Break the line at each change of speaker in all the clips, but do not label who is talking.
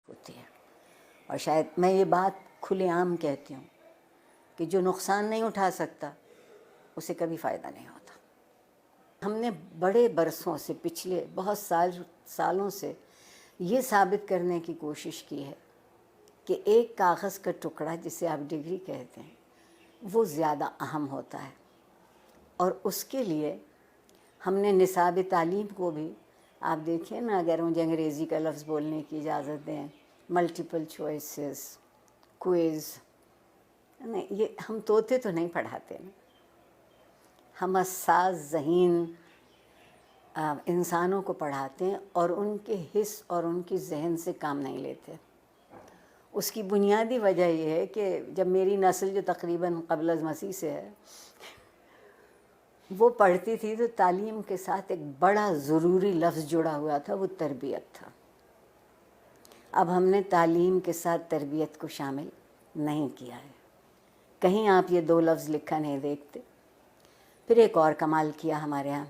ہوتی ہے. اور شاید میں یہ بات کھلے عام کہتی ہوں کہ جو نقصان نہیں اٹھا سکتا اسے کبھی فائدہ نہیں ہوتا. ہم نے بڑے برسوں سے، پچھلے بہت سالوں سے یہ ثابت کرنے کی کوشش کی ہے کہ ایک کاغذ کا ٹکڑا جسے آپ ڈگری کہتے ہیں وہ زیادہ اہم ہوتا ہے. اور اس کے لیے ہم نے نصاب تعلیم کو بھی، آپ دیکھیں نا، اگر مجھے انگریزی کا لفظ بولنے کی اجازت دیں، ملٹیپل چوائسز، کوئز، نہیں، یہ ہم طوطے تو نہیں پڑھاتے نا، ہم حساس ذہین انسانوں کو پڑھاتے ہیں اور ان کے حس اور ان کی ذہن سے کام نہیں لیتے. اس کی بنیادی وجہ یہ ہے کہ جب میری نسل جو تقریباً قبل از مسیح سے ہے وہ پڑھتی تھی تو تعلیم کے ساتھ ایک بڑا ضروری لفظ جڑا ہوا تھا، وہ تربیت تھا. اب ہم نے تعلیم کے ساتھ تربیت کو شامل نہیں کیا ہے. کہیں آپ یہ دو لفظ لکھا نہیں دیکھتے. پھر ایک اور کمال کیا ہمارے ہاں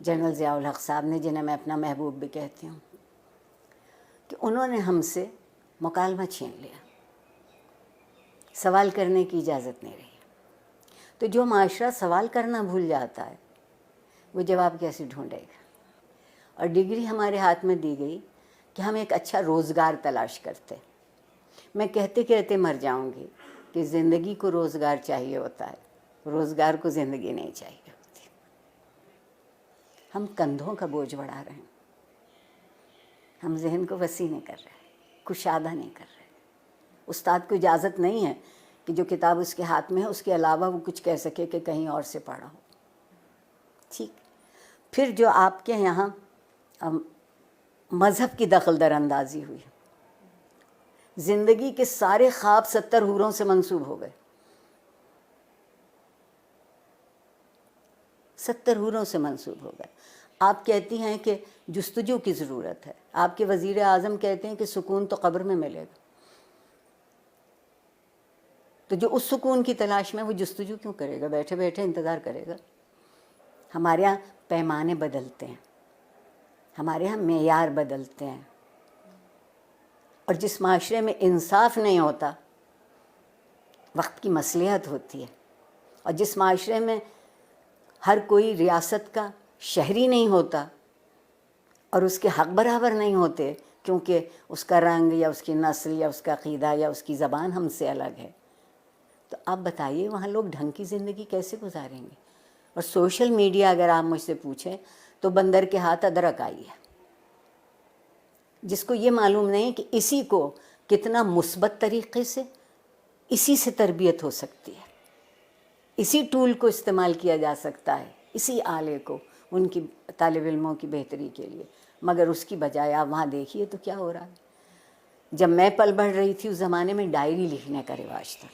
جنرل ضیاء الحق صاحب نے، جنہیں میں اپنا محبوب بھی کہتی ہوں، کہ انہوں نے ہم سے مکالمہ چھین لیا، سوال کرنے کی اجازت نہیں رہی. تو جو معاشرہ سوال کرنا بھول جاتا ہے وہ جواب کیسے ڈھونڈے گا؟ اور ڈگری ہمارے ہاتھ میں دی گئی کہ ہم ایک اچھا روزگار تلاش کرتے. میں کہتے کہتے مر جاؤں گی کہ زندگی کو روزگار چاہیے ہوتا ہے، روزگار کو زندگی نہیں چاہیے ہوتی. ہم کندھوں کا بوجھ بڑھا رہے ہیں، ہم ذہن کو وسیع نہیں کر رہے، کشادہ نہیں کر رہے. استاد کو اجازت نہیں ہے کہ جو کتاب اس کے ہاتھ میں ہے اس کے علاوہ وہ کچھ کہہ سکے کہ کہیں اور سے پڑھا ہو. ٹھیک. پھر جو آپ کے یہاں مذہب کی دخل در اندازی ہوئی، زندگی کے سارے خواب 70 حوروں سے منسوب ہو گئے. 70 حوروں سے منسوب ہو گئے. آپ کہتی ہیں کہ جستجو کی ضرورت ہے، آپ کے وزیر اعظم کہتے ہیں کہ سکون تو قبر میں ملے گا. تو جو اس سکون کی تلاش میں، وہ جستجو کیوں کرے گا؟ بیٹھے بیٹھے انتظار کرے گا. ہمارے ہاں پیمانے بدلتے ہیں، ہمارے ہاں معیار بدلتے ہیں. اور جس معاشرے میں انصاف نہیں ہوتا وقت کی مصلحت ہوتی ہے. اور جس معاشرے میں ہر کوئی ریاست کا شہری نہیں ہوتا اور اس کے حق برابر نہیں ہوتے کیونکہ اس کا رنگ یا اس کی نسل یا اس کا عقیدہ یا اس کی زبان ہم سے الگ ہے، تو آپ بتائیے وہاں لوگ ڈھنگ کی زندگی کیسے گزاریں گے؟ اور سوشل میڈیا اگر آپ مجھ سے پوچھیں تو بندر کے ہاتھ ادرک آئی ہے. جس کو یہ معلوم نہیں کہ اسی کو کتنا مثبت طریقے سے، اسی سے تربیت ہو سکتی ہے، اسی ٹول کو استعمال کیا جا سکتا ہے، اسی آلے کو ان کی طالب علموں کی بہتری کے لیے. مگر اس کی بجائے آپ وہاں دیکھیے تو کیا ہو رہا ہے. جب میں پل بڑھ رہی تھی اس زمانے میں ڈائری لکھنے کا رواج تھا،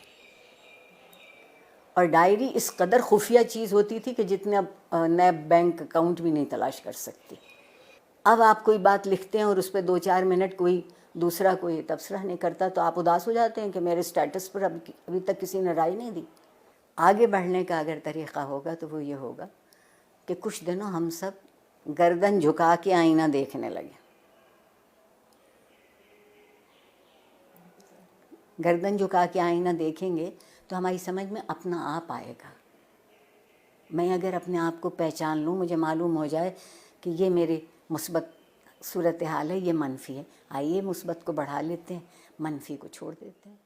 اور ڈائری اس قدر خفیہ چیز ہوتی تھی کہ جتنے اب نیب بینک اکاؤنٹ بھی نہیں تلاش کر سکتی. اب آپ کوئی بات لکھتے ہیں اور اس پہ 2-4 منٹ کوئی دوسرا کوئی تبصرہ نہیں کرتا تو آپ اداس ہو جاتے ہیں کہ میرے سٹیٹس پر ابھی تک کسی نے رائے نہیں دی. آگے بڑھنے کا اگر طریقہ ہوگا تو وہ یہ ہوگا کہ کچھ دنوں ہم سب گردن جھکا کے آئینہ دیکھنے لگے. گردن جھکا کے آئینہ دیکھیں گے تو ہماری سمجھ میں اپنا آپ آئے گا. میں اگر اپنے آپ کو پہچان لوں، مجھے معلوم ہو جائے کہ یہ میری مثبت صورتحال ہے، یہ منفی ہے، آئیے مثبت کو بڑھا لیتے ہیں، منفی کو چھوڑ دیتے ہیں.